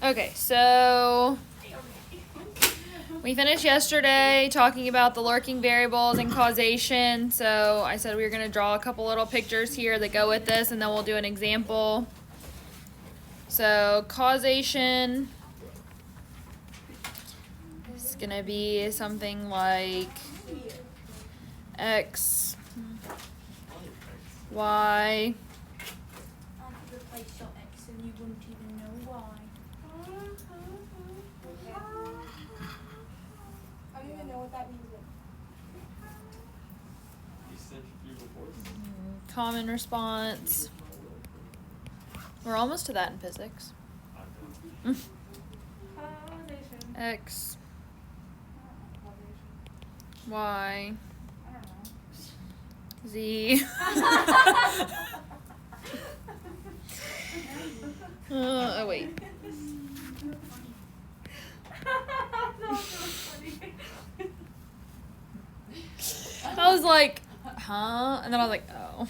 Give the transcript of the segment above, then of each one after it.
Okay, so we finished yesterday talking about the lurking variables and causation. So I said we were going to draw a couple little pictures here that go with this, and then we'll do an example. So causation is going to be something like X, Y. Common response. We're almost to that in physics. X, Y, Z. Oh, wait. I was like, huh? And then I was like, oh.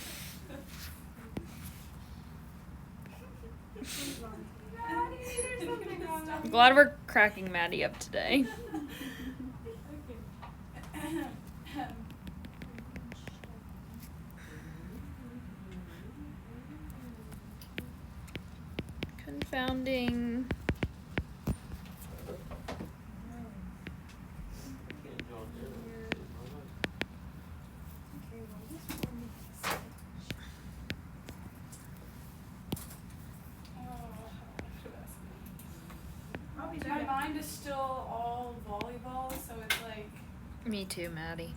I'm glad we're cracking Maddie up today. Confounding. My mind is still all volleyball, so it's like... Me too, Maddie.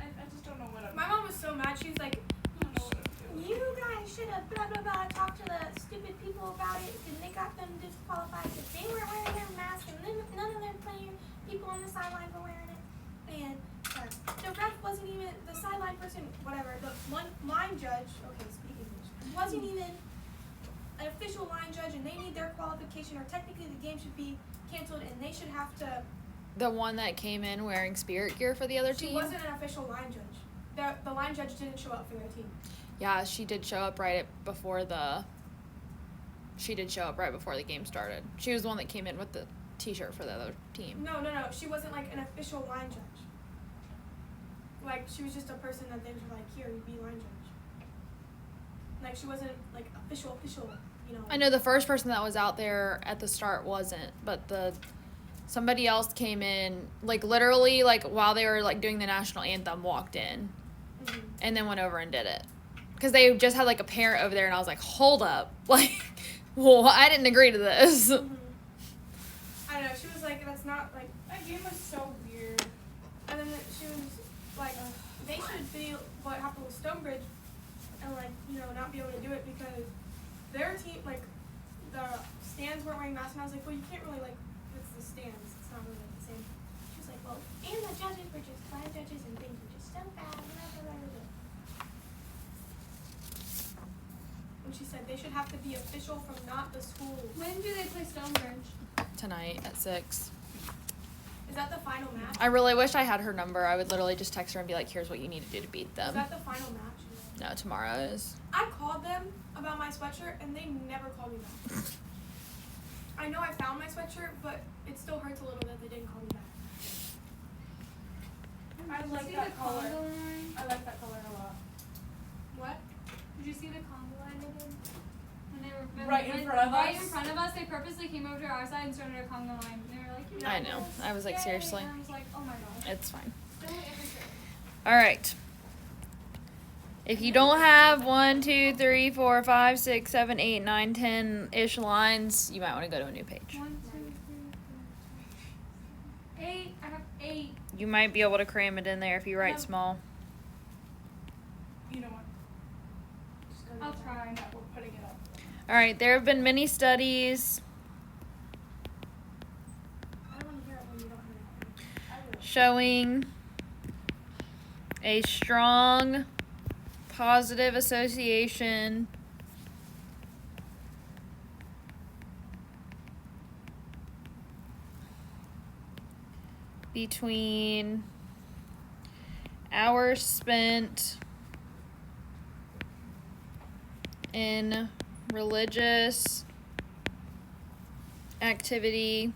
I just don't know what I'm... My mom was so mad. She was like, I don't know what I'm doing. you guys should have blah, blah, blah, talked to the stupid people about it, and they got them disqualified because they weren't wearing their mask, and then none of their people on the sideline were wearing it. And the ref wasn't even, the sideline person, whatever, the one line judge, okay, speak English, wasn't even an official line judge, and they need their qualification, or technically the game should be canceled, and they should have to... The one that came in wearing spirit gear for the other team? She wasn't an official line judge. The line judge didn't show up for their team. Yeah, she did show up right before the game started. She was the one that came in with the t-shirt for the other team. No. She wasn't like an official line judge. Like, she was just a person that they were like, here, you be line judge. Like, she wasn't like official, you know. I know the first person that was out there at the start wasn't, but somebody else came in, like literally like while they were like doing the national anthem, walked in, and then went over and did it. Because they just had like a parent over there, and I was like, hold up, like, well, I didn't agree to this. I don't know. She was like, that's not like, That game was so weird. and then she was like, they should be what happened with Stonebridge, and like, you know, not be able to do it because their team, like, the stands weren't wearing masks, and I was like, well, you can't really like, it's the stands, it's not really like the same. She was like, well, and the judges were just line judges, and things were just so bad. And she said they should have to be official from not the school. When do they play Stonebridge? Tonight at 6. Is that the final match? I really wish I had her number. I would literally just text her and be like, here's what you need to do to beat Is them. that the final match? No, tomorrow is. I called them about my sweatshirt, and they never called me back. I know I found my sweatshirt, but it still hurts a little that they didn't call me back. I like that color. I like that color a lot. What? Did you see the conga line they did? When they were Right in front of right us? in front of us, they purposely came over to our side and started a conga line. They were like, you I know. this. I was like, Yay. seriously? And I was like, oh my gosh. It's fine. Still interesting. All right. If you don't have 1, 2, 3, 4, 5, 6, 7, 8, 9, 10-ish lines, you might want to go to a new page. 1, 2, 3, 4, 5, 8. I have 8. You might be able to cram it in there if you write Yep. small. You know what? I'll try. Yeah, we're putting it up. All right, there have been many studies I don't want to hear it when you don't hear it. I will. showing a strong positive association between hours spent in religious activity.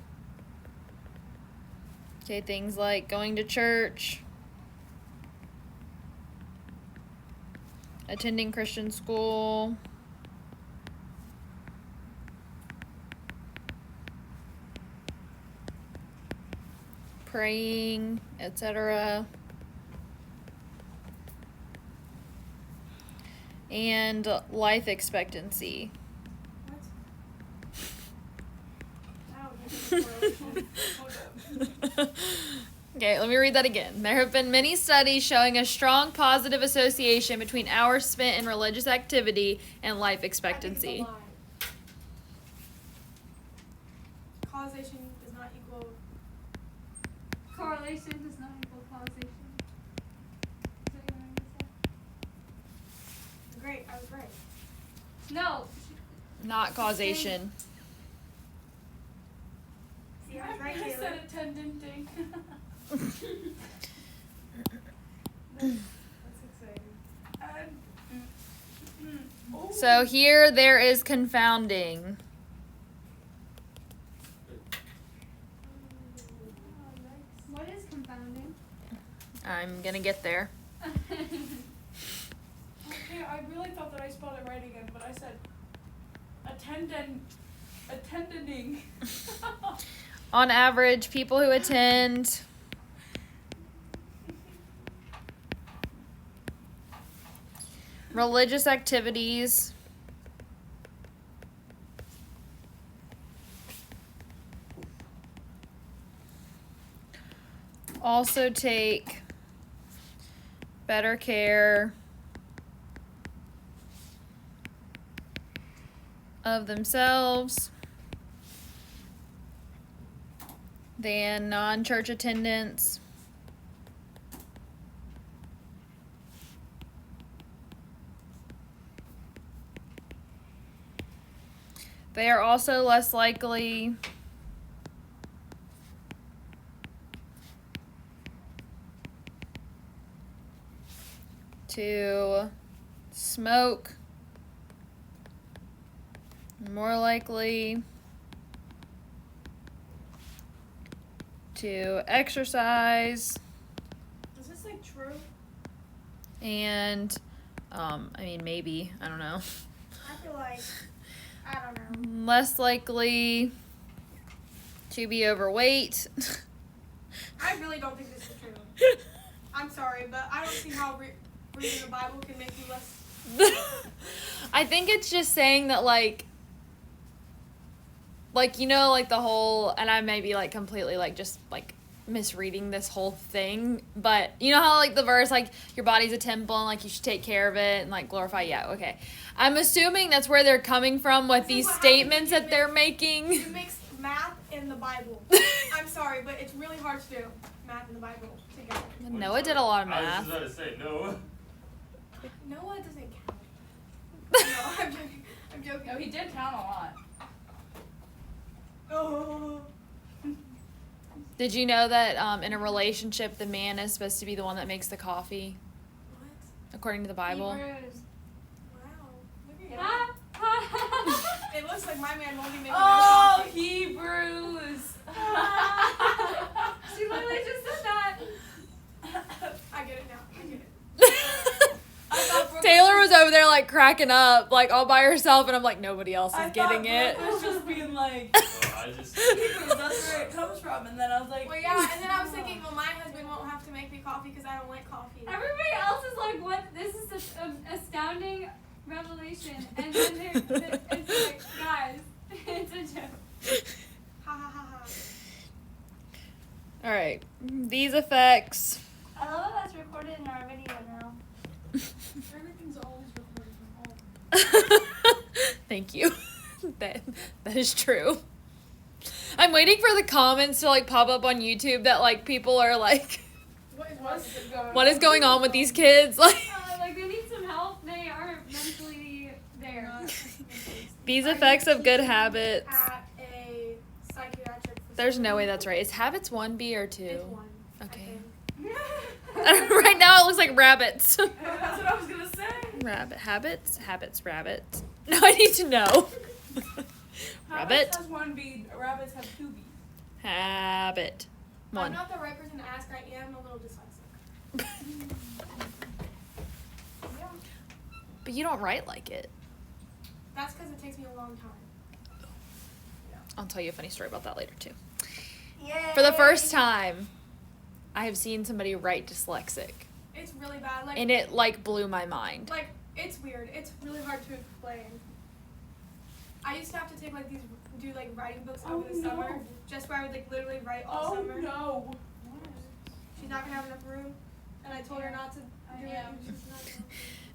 Okay, things like going to church, attending Christian school, praying, etc. And life expectancy. Okay, let me read that again. There have been many studies showing a strong positive association between hours spent in religious activity and life expectancy. Causation does not equal. Correlation does not equal causation. Is that what you wanted to say? Great, I was right. No. Not causation. See, I was right, I Taylor. said attendanting. That's exciting. So here there is confounding. What is confounding? I'm gonna get there. Okay, I really thought that I spelled it right again, but I said attending. On average, people who attend religious activities also take better care of themselves than non-church attendants. They are also less likely to smoke, more likely to exercise, Is this like true? and I mean maybe, I don't know, I feel like, I don't know. less likely to be overweight. I really don't think this is true. I'm sorry, but I don't see how reading the Bible can make you less. I think it's just saying that like you know, like the whole, and I may be like completely like just like misreading this whole thing, but you know how like the verse like your body's a temple and like you should take care of it and like glorify. Yeah, okay, I'm assuming that's where they're coming from with This is these what statements happens that when they're you making. You mix math and the Bible. I'm sorry, but it's really hard to do math and the Bible together. Noah did a lot of I math. was just about to say no. Noah doesn't count. No, I'm joking. I'm joking. No, he did count a lot. Oh. Did you know that in a relationship the man is supposed to be the one that makes the coffee What? according to the Bible? Hebrews. Wow. Look at Ah, you. ah. It looks like my man won't be making Oh, no coffee. Hebrews. She literally just said that. I get it now. I get it. I thought Brooke Taylor was over there like cracking up like all by herself, and I'm like, nobody else is getting it. I was just being like, Well, I just Hebrews, that's where it comes from. And then I was like, Well, yeah, and then I was thinking, well, my husband won't have to make me coffee because I don't like coffee. Everybody else is like, what? This is such an astounding revelation. And then it's like, guys, it's a joke. Ha ha ha ha. All right, these effects. I love how that's recorded in our video now. everything's always recorded from all. Thank you. That is true. I'm waiting for the comments to like pop up on YouTube that like people are like, what is going on with these kids? Like Like, they need some help. They are mentally there. these effects of good habits. At a psychiatric There's no way facility. that's right. Is habits 1B or 2? It's one. I Okay. think. Right now it looks like rabbits. That's what I was gonna say. Rabbits, rabbits. No, I need to know. Rabbit. has one bead. Rabbits have two beads. Habit. I'm One. not the right person to ask. I am a little dyslexic. Yeah. But you don't write like it. That's because it takes me a long time. I'll tell you a funny story about that later too. Yay. For the first time, I have seen somebody write dyslexic, It's really bad. Like, and it like blew my mind. like it's weird. It's really hard to explain. I used to have to take like like writing books over the summer, just where I would like literally write all summer. No. She's not gonna have enough room, and I told her not to do it. And she's not going to.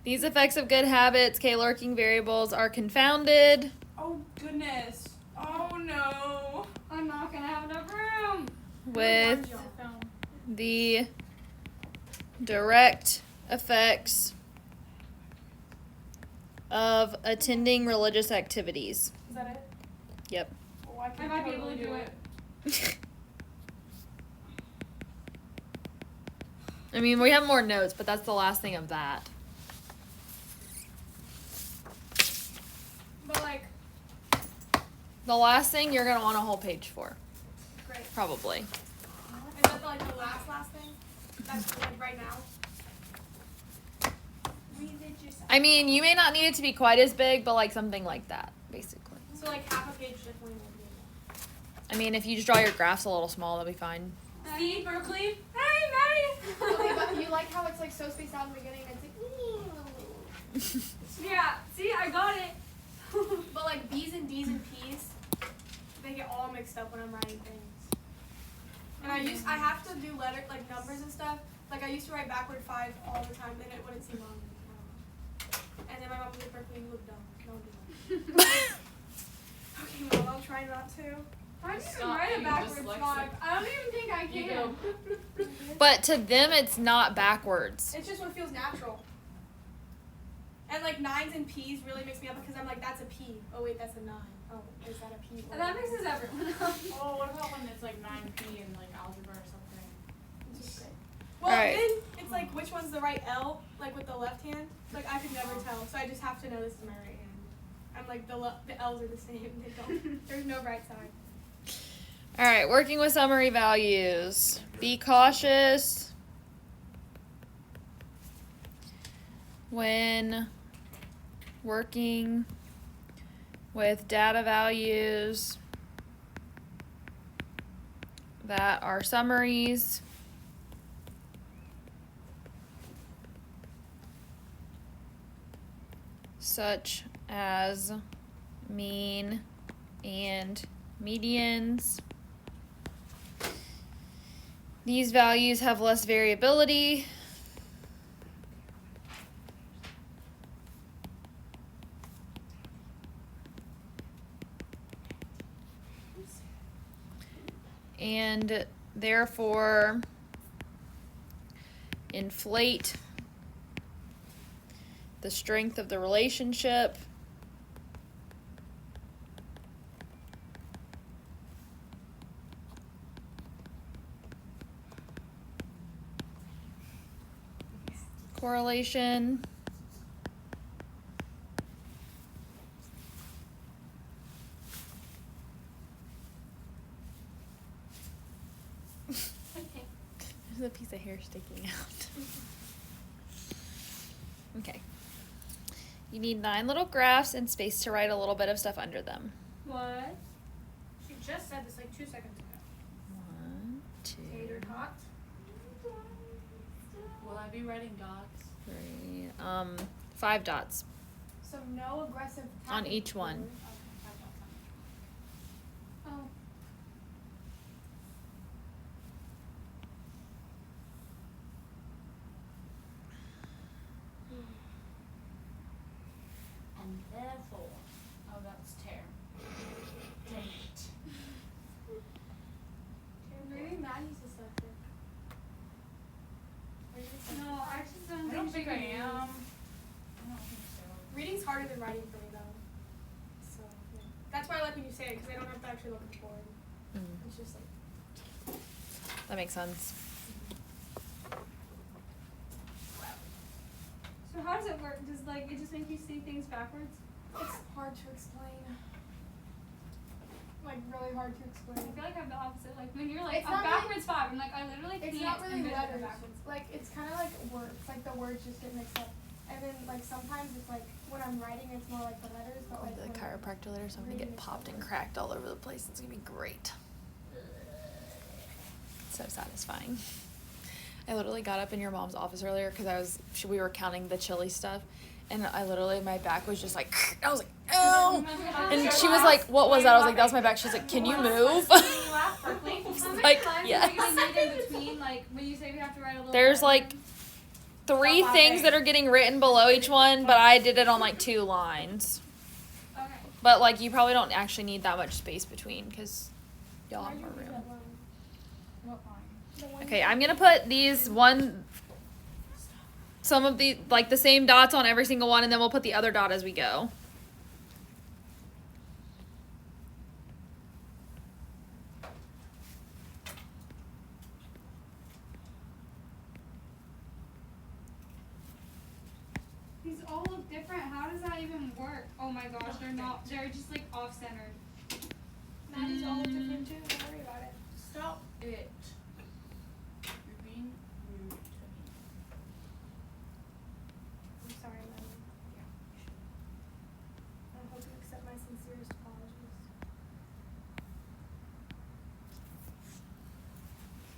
These effects of good habits, k-lurking variables, are confounded Oh goodness. Oh no. I'm not gonna have enough room. with the direct effects of attending religious activities. Is that it? Yep. Oh, I I can might be totally able to do it. I mean, we have more notes, but that's the last thing of that. But like, The last thing you're gonna want a whole page for, great. probably. Is that like the last thing? That's like right now. I mean, you may not need it to be quite as big, but like something like that, basically. So like half a page definitely won't be enough. I mean, if you just draw your graphs a little small, that'll be fine. See, Berkeley? Hey, Maddie. Okay, but you like how it's like so spaced out in the beginning and it's like Yeah. See, I got it. but like B's and D's and P's, they get all mixed up when I'm writing things. And I have to do like numbers and stuff. Like I used to write backward 5 all the time, and it wouldn't seem wrong. And then my mom was like, "Berkeley, you look dumb. Don't do that." Okay, Mom, I'll try not to. I didn't even Stop write a being backwards dyslexic. 5. I don't even think I You can. go. But to them, it's not backwards. It's just what feels natural. And like 9s and P's really mix me up because I'm like, that's a P. Oh wait, that's a 9. Oh, is that a P? And that mixes everyone up. Oh, what about when it's like 9P in like algebra or something? It's just great. Well, Alright. then it's like which one's the right L, like with the left hand. Like I could never tell, so I just have to know this is my right hand. I'm like the L's are the same. They don't. There's no right side. All right, working with summary values. Be cautious when working with data values that are summaries. Such as mean and medians. These values have less variability. And therefore inflate the strength of the relationship. Correlation. There's a piece of hair sticking out. Okay. You need 9 little graphs and space to write a little bit of stuff under them. What? She just said this like 2 seconds ago. 1, 2, Tater tots. Will I be writing dots? 3, 5 dots So no aggressive. on tapping. each one. Oh. And therefore. Oh, that's tear. Dang it. Maybe Maddie's dyslexic. Are you dyslexic? No, I just don't I don't think think I she am. is. I don't think so. Reading's harder than writing for me though. So yeah. That's why I like when you say it because I don't have to actually look at the board. It's just like. That makes sense. So how does it work? Does like it just make you see things backwards? It's hard to explain. like really hard to I explain. feel like I have the opposite. Like when you're like It's a not backwards 5, I'm like I literally It's can't not really envision a letters. backwards. Like it's kind of like words. Like the words just get mixed up. And then like sometimes it's like when I'm writing, it's more like the letters. But Going like to the when chiropractor later, so I'm gonna get popped and cracked all over the place. It's gonna be great. So satisfying. I literally got up in your mom's office earlier because we were counting the chili stuff, and I literally, my back was just like, I was like, ow, and she was like, what was that? I was like, that was my back. She's like, can you move? How many like, times yes. are we gonna need in between? Like when you say we have to write a little. There's like paragraph? 3 things that are getting written below each one, but I did it on like 2 lines. Okay. But like you probably don't actually need that much space between because y'all have more room. What line? Okay, I'm gonna put some of the like the same dots on every single one, and then we'll put the other dot as we go. These all look different. How does that even work? Oh my gosh, they're not. They're just like off-centered. Maddie's all different too. Don't worry about it. Stop it. You're being rude to me. I'm sorry, Maddie. I hope you accept my sincerest apologies.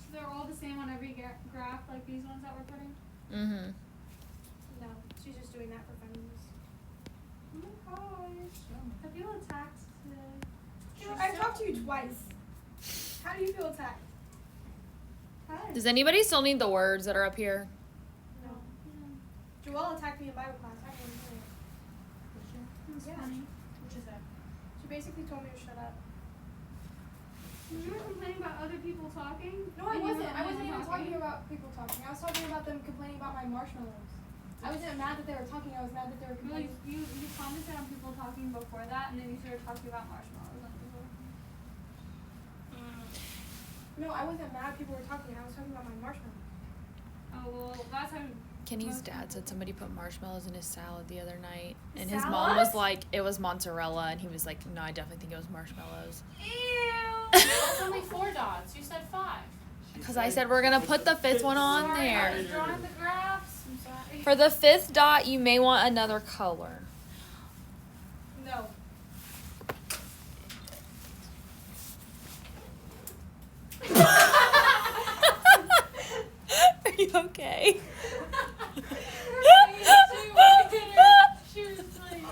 So they're all the same on every graph, like these ones that we're putting. Mm-hmm. No, she's just doing that for funniness. Oh my gosh. I feel attacked today. I've talked to you twice. How do you feel attacked? Hi. Does anybody still need the words that are up here? No. Joelle attacked me in Bible class. I didn't hear it. That's Yeah. funny. Which is that? She basically told me to shut up. You were complaining about other people talking? No, I and you were wasn't. I wasn't even talking? talking about people talking. I was talking about them complaining about my marshmallows. I wasn't mad that they were talking. I was mad that they were Really, complaining. you commented on people talking before that, and then you started talking about marshmallows on people. No, I wasn't mad people were talking. I was talking about my marshmallows. Oh well, last time. Kenny's dad said somebody put marshmallows in his salad the other night, and his Salad? mom was like, it was mozzarella, and he was like, no, I definitely think it was marshmallows. That's only 4 dots. You said 5. Because I said we're gonna put the 5th one on Sorry, I there. was drawing the graphs. I'm sorry. For the 5th dot, you may want another color. No. Are you okay? She was like,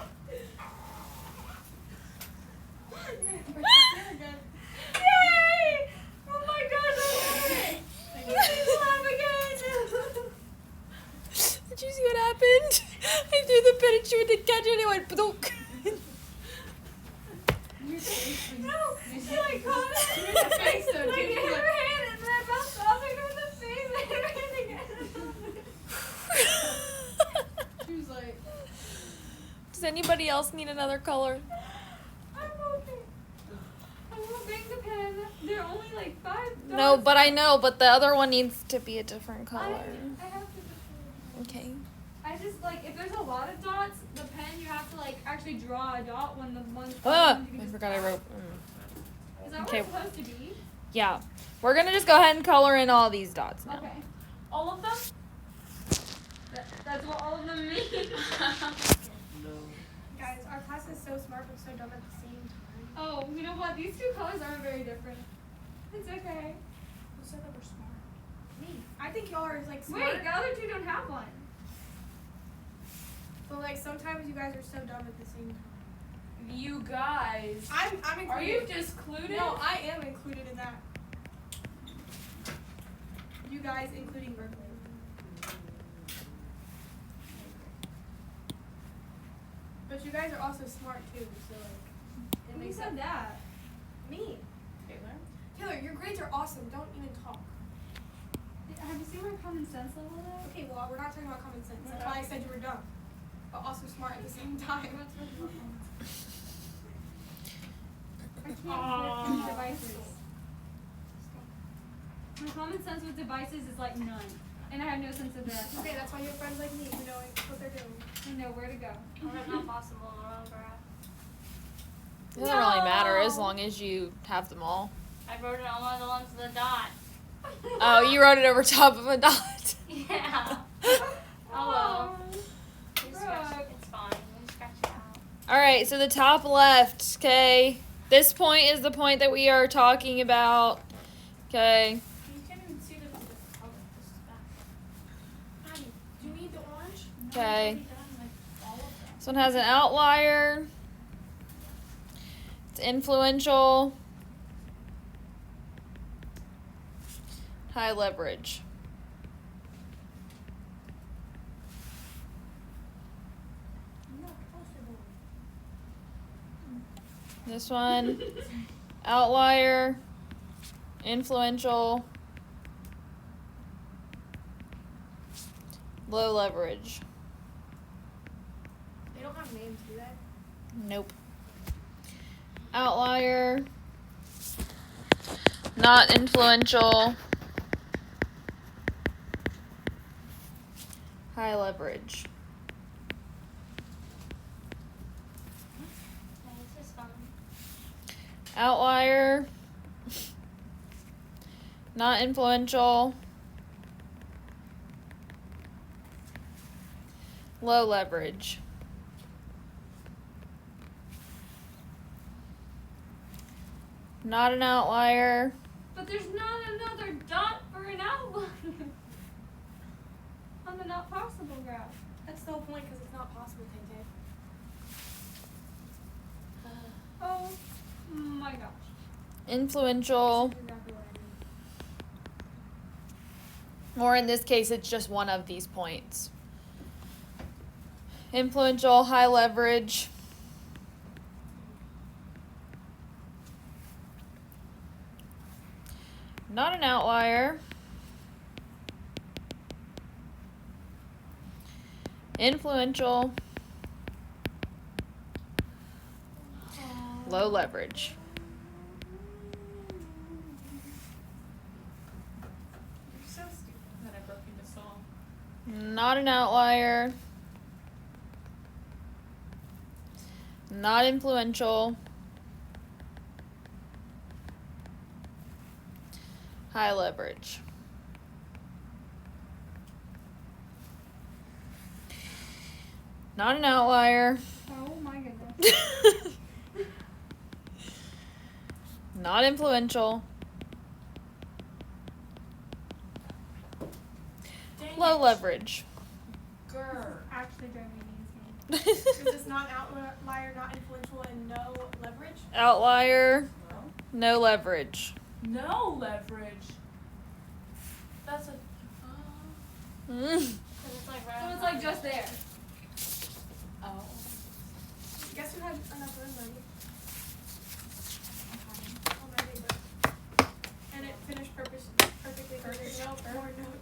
Yay! Oh my gosh, I love it! Did you see what happened? I threw the pen and she went to catch it and it went plook. No, she like caught it. in the face though, Like dude. in her hand, and then I bounced off like in the face, and her hand again. she was like, Does anybody else need another color? I'm okay. I won't bring the pen. There are only like 5 dots. No, but I know, but the other one needs to be a different color. I have to. Okay. I just like if there's a lot of dots, the pen you have to like actually draw a dot when the one. Ah, you can I just forgot I tap. wrote. Is that Okay. what it's supposed to be? Yeah. We're gonna just go ahead and color in all these dots now. Okay. all of them? That's what all of them mean. Guys, our class is so smart but so dumb at the same time. Oh, you know what? These 2 colors are very different. It's okay. Who said that we're smart? Me. I think y'all are like smart. Wait, the other 2 don't have one. But like sometimes you guys are so dumb at the same time. You guys. I'm included. Are you discluded? No, I am included in that. You guys, including Berkeley. But you guys are also smart too, so like it Who makes said sense. that? Me. Taylor? Taylor, your grades are awesome. Don't even talk. Have you seen my common sense level though? Okay, well we're not talking about common sense. That's why I said you were dumb, but also smart at the same time. I can't with devices. My common sense with devices is like none. And I have no sense of direction. Okay, that's why you have friends like me who know what they're doing. I know where to go. Oh, that's not possible. Wrong graph. It doesn't really matter as long as you have them all. I wrote it on one of the ones with a dot. Oh, you wrote it over top of a dot. Yeah. Oh well. We scratch it. It's fine. We scratch it out. Alright, so the top left, okay. This point is the point that we are talking about. Okay. You can't even see the color. This is bad. Maddie, do you need the orange? Okay. Done, like, all of them. This one has an outlier. It's influential. High leverage. Not possible. This one, outlier, influential, low leverage. They don't have names, do they? Nope. Outlier, not influential, high leverage. Okay, this is fun. Outlier, not influential, low leverage. Not an outlier, But there's not another dot for an outlier on the not possible graph. That's the whole point because it's not possible, Tay. Oh my gosh. influential, That's exactly what I mean. or in this case, it's just one of these points. Influential, high leverage. Not an outlier. Influential. Low leverage. You're so stupid that I broke into song. Not an outlier. Not influential. High leverage. Not an outlier. Oh my goodness. Not influential. Dang Low it. leverage. Grr. Actually driving me insane. Is this not outlier, not influential, and no leverage? Outlier. No. No leverage. No leverage. That's a. Mm. So it's like right. So it's like just there. Oh. Guess who had enough room, buddy? On my paper. And it finished perfectly. There's no more notes.